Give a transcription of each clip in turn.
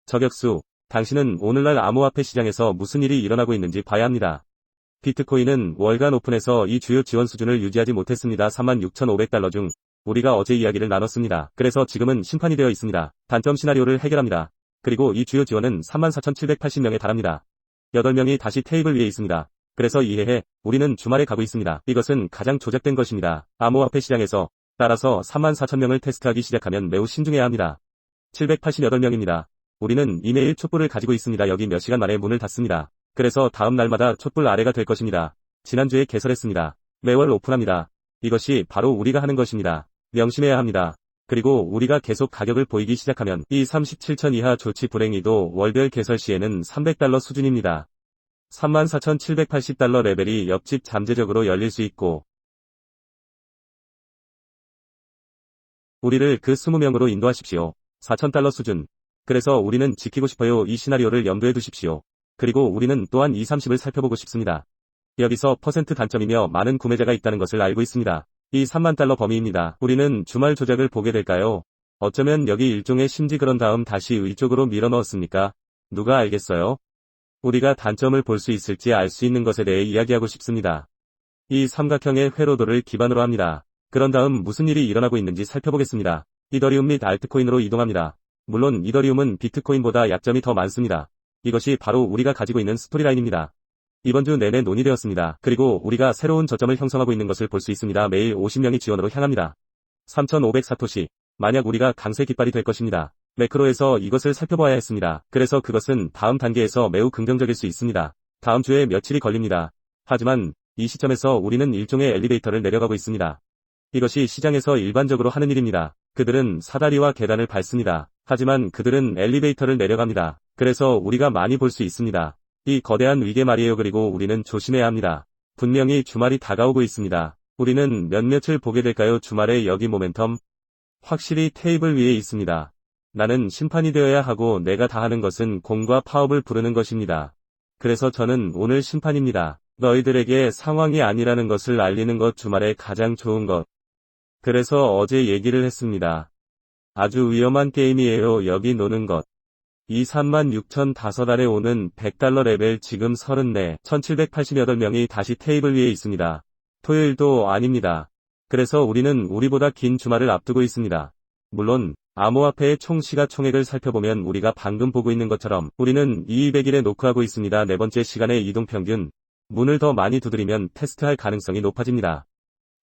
저격수, 당신은 오늘날 암호화폐 시장에서 무슨 일이 일어나고 있는지 봐야 합니다. 비트코인은 월간 오픈에서 이 주요 지원 수준을 유지하지 못했습니다. 36,500달러 중 우리가 어제 이야기를 나눴습니다. 그래서 지금은 심판이 되어 있습니다. 단점 시나리오를 해결합니다. 그리고 이 주요 지원은 34,780명에 달합니다. 8명이 다시 테이블 위에 있습니다. 그래서 이해해, 우리는 주말에 가고 있습니다. 이것은 가장 조작된 것입니다. 암호화폐 시장에서. 따라서 34,000명을 테스트하기 시작하면 매우 신중해야 합니다. 788명입니다. 우리는 이메일 촛불을 가지고 있습니다. 여기 몇 시간 만에 문을 닫습니다. 그래서 다음 날마다 촛불 아래가 될 것입니다. 지난주에 개설했습니다. 매월 오픈합니다. 이것이 바로 우리가 하는 것입니다. 명심해야 합니다. 그리고 우리가 계속 가격을 보이기 시작하면 이 37,000 이하 조치 불행히도 월별 개설 시에는 300달러 수준입니다. 34,780달러 레벨이 옆집 잠재적으로 열릴 수 있고 우리를 그 20명으로 인도하십시오. 4,000달러 수준. 그래서 우리는 지키고 싶어요. 이 시나리오를 염두에 두십시오. 그리고 우리는 또한 이 30을 살펴보고 싶습니다. 여기서 퍼센트 단점이며 많은 구매자가 있다는 것을 알고 있습니다. 이 3만 달러 범위입니다. 우리는 주말 조작을 보게 될까요? 어쩌면 여기 일종의 심지 그런 다음 다시 위쪽으로 밀어 넣었습니까? 누가 알겠어요? 우리가 단점을 볼 수 있을지 알 수 있는 것에 대해 이야기하고 싶습니다. 이 삼각형의 회로도를 기반으로 합니다. 그런 다음 무슨 일이 일어나고 있는지 살펴보겠습니다. 이더리움 및 알트코인으로 이동합니다. 물론 이더리움은 비트코인보다 약점이 더 많습니다. 이것이 바로 우리가 가지고 있는 스토리라인입니다. 이번 주 내내 논의되었습니다. 그리고 우리가 새로운 저점을 형성하고 있는 것을 볼 수 있습니다. 매일 50명이 지원으로 향합니다. 3,500 사토시. 만약 우리가 강세 깃발이 될 것입니다. 매크로에서 이것을 살펴봐야 했습니다. 그래서 그것은 다음 단계에서 매우 긍정적일 수 있습니다. 다음 주에 며칠이 걸립니다. 하지만 이 시점에서 우리는 일종의 엘리베이터를 내려가고 있습니다. 이것이 시장에서 일반적으로 하는 일입니다. 그들은 사다리와 계단을 밟습니다. 하지만 그들은 엘리베이터를 내려갑니다. 그래서 우리가 많이 볼 수 있습니다. 이 거대한 위계 말이에요. 그리고 우리는 조심해야 합니다. 분명히 주말이 다가오고 있습니다. 우리는 몇몇을 보게 될까요? 주말에 여기 모멘텀. 확실히 테이블 위에 있습니다. 나는 심판이 되어야 하고 내가 다 하는 것은 공과 파업을 부르는 것입니다. 그래서 저는 오늘 심판입니다. 너희들에게 상황이 아니라는 것을 알리는 것 주말에 가장 좋은 것. 그래서 어제 얘기를 했습니다. 아주 위험한 게임이에요. 여기 노는 것. 이 36,005달에 오는 100달러 레벨 지금 34,788명이 다시 테이블 위에 있습니다. 토요일도 아닙니다. 그래서 우리는 우리보다 긴 주말을 앞두고 있습니다. 물론 암호화폐의 총 시가총액을 살펴보면 우리가 방금 보고 있는 것처럼 우리는 200일에 노크하고 있습니다. 네 번째 시간의 이동평균. 문을 더 많이 두드리면 테스트할 가능성이 높아집니다.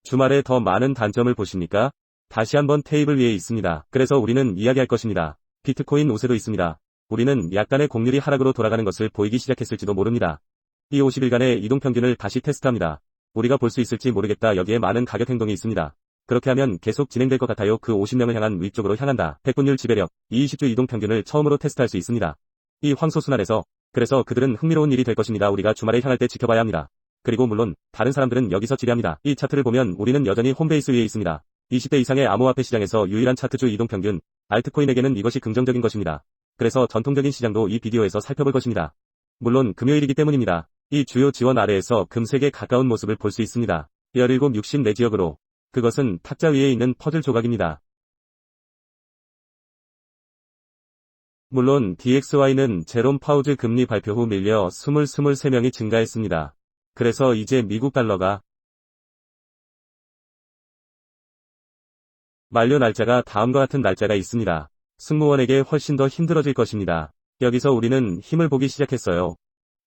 주말에 더 많은 단점을 보십니까? 다시 한번 테이블 위에 있습니다. 그래서 우리는 이야기할 것입니다. 비트코인 우세도 있습니다. 우리는 약간의 공률이 하락으로 돌아가는 것을 보이기 시작했을지도 모릅니다. 이 50일간의 이동평균을 다시 테스트합니다. 우리가 볼 수 있을지 모르겠다. 여기에 많은 가격 행동이 있습니다. 그렇게 하면 계속 진행될 것 같아요. 그 50명을 향한 위쪽으로 향한다. 백분율 지배력, 이 20주 이동평균을 처음으로 테스트할 수 있습니다. 이 황소순환에서. 그래서 그들은 흥미로운 일이 될 것입니다. 우리가 주말에 향할 때 지켜봐야 합니다. 그리고 물론 다른 사람들은 여기서 지뢰합니다. 이 차트를 보면 우리는 여전히 홈베이스 위에 있습니다. 20대 이상의 암호화폐 시장에서 유일한 차트주 이동평균, 알트코인에게는 이것이 긍정적인 것입니다. 그래서 전통적인 시장도 이 비디오에서 살펴볼 것입니다. 물론 금요일이기 때문입니다. 이 주요 지원 아래에서 금색에 가까운 모습을 볼 수 있습니다. 17, 60 내 지역으로. 그것은 탁자 위에 있는 퍼즐 조각입니다. 물론 DXY는 제롬 파우즈 금리 발표 후 밀려 23명이 증가했습니다. 그래서 이제 미국 달러가 만료 날짜가 다음과 같은 날짜가 있습니다. 승무원에게 훨씬 더 힘들어질 것입니다. 여기서 우리는 힘을 보기 시작했어요.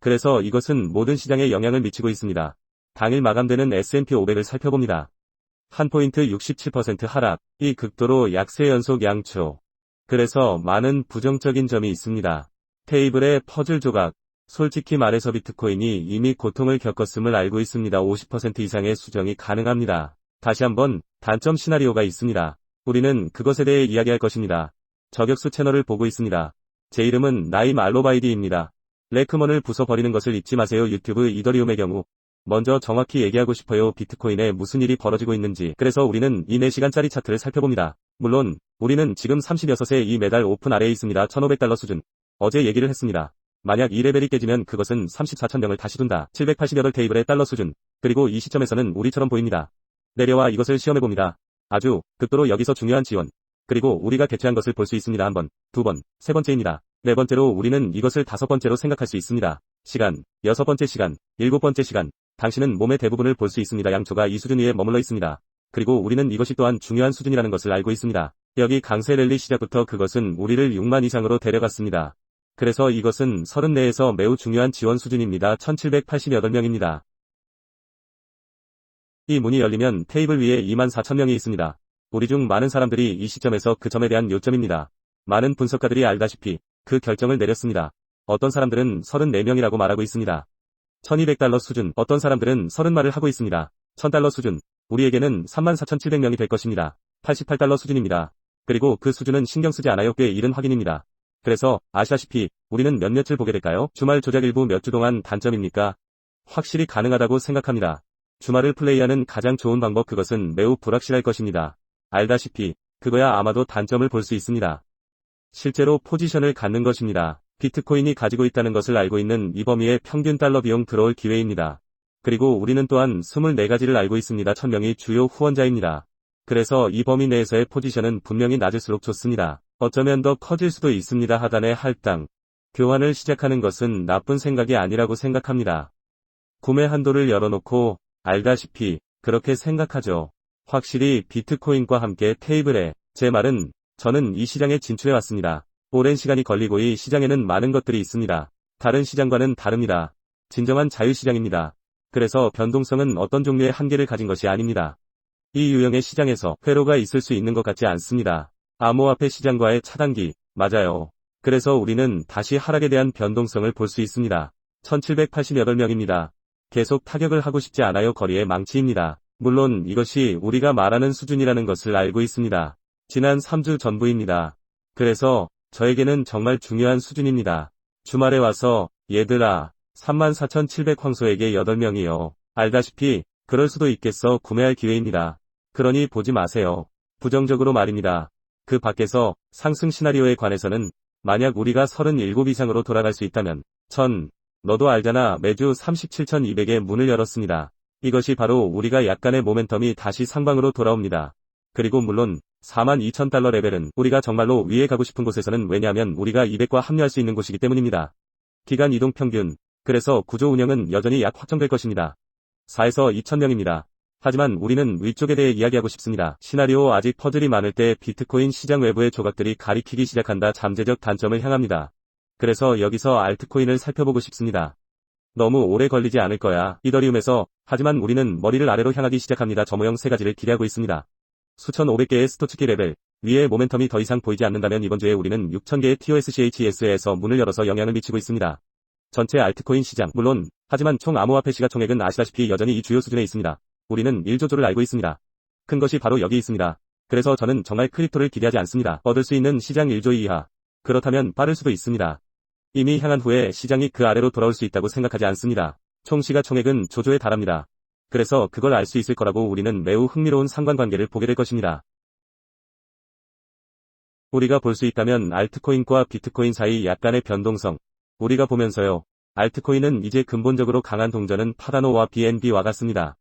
그래서 이것은 모든 시장에 영향을 미치고 있습니다. 당일 마감되는 S&P 500을 살펴봅니다. 한 포인트 67% 하락, 이 극도로 약세 연속 양초. 그래서 많은 부정적인 점이 있습니다. 테이블의 퍼즐 조각. 솔직히 말해서 비트코인이 이미 고통을 겪었음을 알고 있습니다. 50% 이상의 수정이 가능합니다. 다시 한번 단점 시나리오가 있습니다. 우리는 그것에 대해 이야기할 것입니다. 저격수 채널을 보고 있습니다. 제 이름은 나임 알로바이디입니다. 레크먼을 부숴버리는 것을 잊지 마세요. 유튜브 이더리움의 경우. 먼저 정확히 얘기하고 싶어요. 비트코인에 무슨 일이 벌어지고 있는지. 그래서 우리는 이 4시간짜리 차트를 살펴봅니다. 물론 우리는 지금 36에 이 매달 오픈 아래에 있습니다. 1,500달러 수준. 어제 얘기를 했습니다. 만약 이 레벨이 깨지면 그것은 34,000명을 다시 둔다. 788 테이블의 달러 수준. 그리고 이 시점에서는 우리처럼 보입니다. 내려와 이것을 시험해봅니다. 아주 극도로 여기서 중요한 지원. 그리고 우리가 개최한 것을 볼 수 있습니다. 한 번, 두 번, 세 번째입니다. 네 번째로 우리는 이것을 다섯 번째로 생각할 수 있습니다. 시간, 여섯 번째 시간, 일곱 번째 시간. 당신은 몸의 대부분을 볼 수 있습니다. 양초가 이 수준 위에 머물러 있습니다. 그리고 우리는 이것이 또한 중요한 수준이라는 것을 알고 있습니다. 여기 강세 랠리 시작부터 그것은 우리를 6만 이상으로 데려갔습니다. 그래서 이것은 34에서 매우 중요한 지원 수준입니다. 1788명입니다. 이 문이 열리면 테이블 위에 24,000명이 있습니다. 우리 중 많은 사람들이 이 시점에서 그 점에 대한 요점입니다. 많은 분석가들이 알다시피 그 결정을 내렸습니다. 어떤 사람들은 34명이라고 말하고 있습니다. 1200달러 수준, 어떤 사람들은 30말을 하고 있습니다. 1000달러 수준, 우리에게는 34,700명이 될 것입니다. 88달러 수준입니다. 그리고 그 수준은 신경 쓰지 않아요. 꽤 이른 확인입니다. 그래서 아시다시피 우리는 몇몇을 보게 될까요? 주말 조작 일부 몇 주 동안 단점입니까? 확실히 가능하다고 생각합니다. 주말을 플레이하는 가장 좋은 방법 그것은 매우 불확실할 것입니다. 알다시피 그거야 아마도 단점을 볼 수 있습니다. 실제로 포지션을 갖는 것입니다. 비트코인이 가지고 있다는 것을 알고 있는 이 범위의 평균 달러 비용 들어올 기회입니다. 그리고 우리는 또한 24가지를 알고 있습니다. 1000명이 주요 후원자입니다. 그래서 이 범위 내에서의 포지션은 분명히 낮을수록 좋습니다. 어쩌면 더 커질 수도 있습니다. 하단의 할당. 교환을 시작하는 것은 나쁜 생각이 아니라고 생각합니다. 구매 한도를 열어놓고 알다시피 그렇게 생각하죠. 확실히 비트코인과 함께 테이블에 제 말은 저는 이 시장에 진출해 왔습니다. 오랜 시간이 걸리고 이 시장에는 많은 것들이 있습니다. 다른 시장과는 다릅니다. 진정한 자유시장입니다. 그래서 변동성은 어떤 종류의 한계를 가진 것이 아닙니다. 이 유형의 시장에서 회로가 있을 수 있는 것 같지 않습니다. 암호화폐 시장과의 차단기, 맞아요. 그래서 우리는 다시 하락에 대한 변동성을 볼 수 있습니다. 1788명입니다. 계속 타격을 하고 싶지 않아요. 거리의 망치입니다. 물론 이것이 우리가 말하는 수준이라는 것을 알고 있습니다. 지난 3주 전부입니다. 그래서 저에게는 정말 중요한 수준입니다. 주말에 와서 얘들아 34,700 황소에게 8명이요. 알다시피 그럴 수도 있겠어. 구매할 기회입니다. 그러니 보지 마세요. 부정적으로 말입니다. 그 밖에서 상승 시나리오에 관해서는 만약 우리가 37 이상으로 돌아갈 수 있다면 너도 알잖아. 매주 37,200의 문을 열었습니다. 이것이 바로 우리가 약간의 모멘텀이 다시 상방으로 돌아옵니다. 그리고 물론 42,000달러 레벨은 우리가 정말로 위에 가고 싶은 곳에서는 왜냐하면 우리가 200과 합류할 수 있는 곳이기 때문입니다. 기간 이동 평균. 그래서 구조 운영은 여전히 약 확정될 것입니다. 4에서 2,000명입니다. 하지만 우리는 위쪽에 대해 이야기하고 싶습니다. 시나리오 아직 퍼즐이 많을 때 비트코인 시장 외부의 조각들이 가리키기 시작한다. 잠재적 단점을 향합니다. 그래서 여기서 알트코인을 살펴보고 싶습니다. 너무 오래 걸리지 않을 거야. 이더리움에서. 하지만 우리는 머리를 아래로 향하기 시작합니다. 저 모형 세 가지를 기대하고 있습니다. 수천 500개의 스토츠키 레벨. 위에 모멘텀이 더 이상 보이지 않는다면 이번 주에 우리는 6,000개의 TOSCHS에서 문을 열어서 영향을 미치고 있습니다. 전체 알트코인 시장. 물론, 하지만 총 암호화폐 시가총액은 아시다시피 여전히 이 주요 수준에 있습니다. 우리는 1조조를 알고 있습니다. 큰 것이 바로 여기 있습니다. 그래서 저는 정말 크립토를 기대하지 않습니다. 얻을 수 있는 시장 1조 이하. 그렇다면 빠를 수도 있습니다. 이미 향한 후에 시장이 그 아래로 돌아올 수 있다고 생각하지 않습니다. 총 시가총액은 조조에 달합니다. 그래서 그걸 알 수 있을 거라고 우리는 매우 흥미로운 상관관계를 보게 될 것입니다. 우리가 볼 수 있다면 알트코인과 비트코인 사이 약간의 변동성. 우리가 보면서요. 알트코인은 이제 근본적으로 강한 동전은 파다노와 BNB와 같습니다.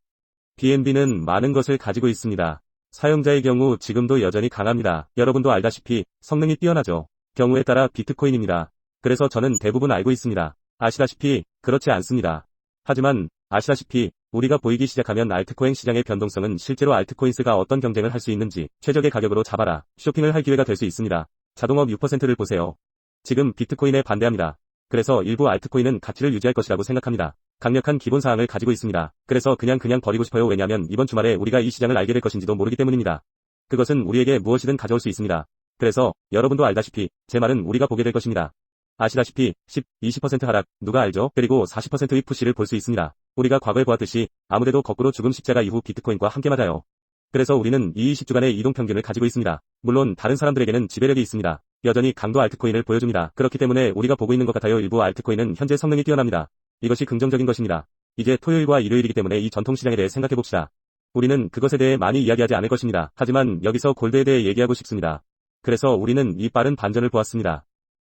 BNB는 많은 것을 가지고 있습니다. 사용자의 경우 지금도 여전히 강합니다. 여러분도 알다시피 성능이 뛰어나죠. 경우에 따라 비트코인입니다. 그래서 저는 대부분 알고 있습니다. 아시다시피 그렇지 않습니다. 하지만 아시다시피 우리가 보이기 시작하면 알트코인 시장의 변동성은 실제로 알트코인스가 어떤 경쟁을 할 수 있는지 최적의 가격으로 잡아라. 쇼핑을 할 기회가 될 수 있습니다. 자동업 6%를 보세요. 지금 비트코인에 반대합니다. 그래서 일부 알트코인은 가치를 유지할 것이라고 생각합니다. 강력한 기본사항을 가지고 있습니다. 그래서 그냥 버리고 싶어요. 왜냐하면 이번 주말에 우리가 이 시장을 알게 될 것인지도 모르기 때문입니다. 그것은 우리에게 무엇이든 가져올 수 있습니다. 그래서 여러분도 알다시피 제 말은 우리가 보게 될 것입니다. 아시다시피 10, 20% 하락, 누가 알죠? 그리고 40%의 푸시를 볼 수 있습니다. 우리가 과거에 보았듯이 아무데도 거꾸로 죽음 십자가 이후 비트코인과 함께 맞아요. 그래서 우리는 이 20주간의 이동 평균을 가지고 있습니다. 물론 다른 사람들에게는 지배력이 있습니다. 여전히 강도 알트코인을 보여줍니다. 그렇기 때문에 우리가 보고 있는 것 같아요. 일부 알트코인은 현재 성능이 뛰어납니다. 이것이 긍정적인 것입니다. 이제 토요일과 일요일이기 때문에 이 전통시장에 대해 생각해봅시다. 우리는 그것에 대해 많이 이야기하지 않을 것입니다. 하지만 여기서 골드에 대해 얘기하고 싶습니다. 그래서 우리는 이 빠른 반전을 보았습니다.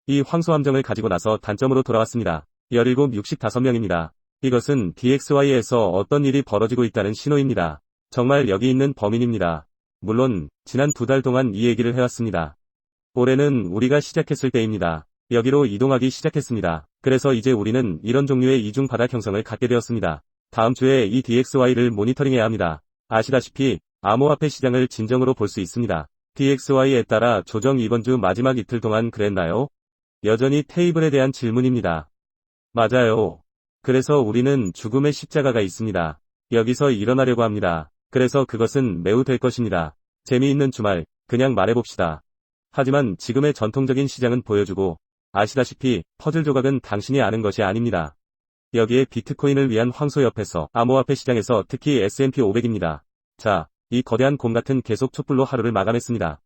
이 황소함정을 가지고 나서 단점으로 돌아왔습니다. 17, 65명입니다. 이것은 DXY에서 어떤 일이 벌어지고 있다는 신호입니다. 정말 여기 있는 범인입니다. 물론 지난 2달 동안 이 얘기를 해왔습니다. 올해는 우리가 시작했을 때입니다. 여기로 이동하기 시작했습니다. 그래서 이제 우리는 이런 종류의 이중 바닥 형성을 갖게 되었습니다. 다음 주에 이 DXY를 모니터링해야 합니다. 아시다시피 암호화폐 시장을 진정으로 볼 수 있습니다. DXY에 따라 조정 이번 주 마지막 이틀 동안 그랬나요? 여전히 테이블에 대한 질문입니다. 맞아요. 그래서 우리는 죽음의 십자가가 있습니다. 여기서 일어나려고 합니다. 그래서 그것은 매우 될 것입니다. 재미있는 주말, 그냥 말해봅시다. 하지만 지금의 전통적인 시장은 보여주고, 아시다시피 퍼즐 조각은 당신이 아는 것이 아닙니다. 여기에 비트코인을 위한 황소 옆에서 암호화폐 시장에서 특히 S&P 500입니다. 자, 이 거대한 곰 같은 계속 촛불로 하루를 마감했습니다.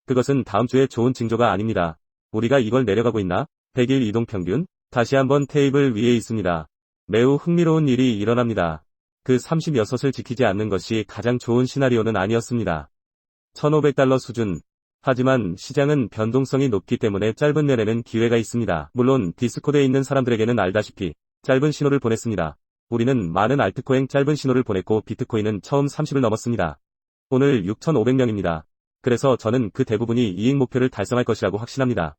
그것은 다음 주에 좋은 징조가 아닙니다. 우리가 이걸 내려가고 있나? 100일 이동 평균? 다시 한번 테이블 위에 있습니다. 매우 흥미로운 일이 일어납니다. 그 36을 지키지 않는 것이 가장 좋은 시나리오는 아니었습니다. 1500달러 수준. 하지만 시장은 변동성이 높기 때문에 짧은 내내는 기회가 있습니다. 물론 디스코드에 있는 사람들에게는 알다시피 짧은 신호를 보냈습니다. 우리는 많은 알트코인 짧은 신호를 보냈고 비트코인은 처음 30을 넘었습니다. 오늘 6,500명입니다. 그래서 저는 그 대부분이 이익 목표를 달성할 것이라고 확신합니다.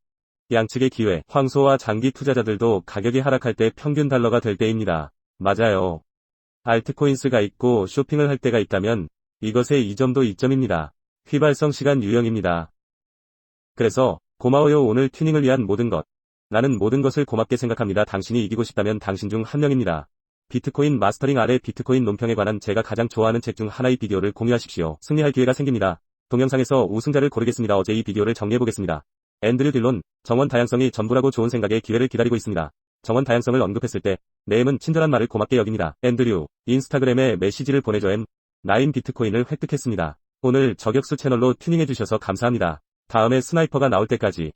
양측의 기회, 황소와 장기 투자자들도 가격이 하락할 때 평균 달러가 될 때입니다. 맞아요. 알트코인스가 있고 쇼핑을 할 때가 있다면 이것의 이점도 이점입니다. 휘발성 시간 유형입니다. 그래서 고마워요 오늘 튜닝을 위한 모든 것. 나는 모든 것을 고맙게 생각합니다. 당신이 이기고 싶다면 당신 중 한 명입니다. 비트코인 마스터링 아래 비트코인 논평에 관한 제가 가장 좋아하는 책 중 하나의 비디오를 공유하십시오. 승리할 기회가 생깁니다. 동영상에서 우승자를 고르겠습니다. 어제 이 비디오를 정리해보겠습니다. 앤드류 딜론, 정원 다양성이 전부라고 좋은 생각의 기회를 기다리고 있습니다. 정원 다양성을 언급했을 때 내 M은 친절한 말을 고맙게 여깁니다. 앤드류, 인스타그램에 메시지를 보내줘 M. 9 비트코인을 획득했습니다. 오늘 저격수 채널로 튜닝해주셔서 감사합니다. 다음에 스나이퍼가 나올 때까지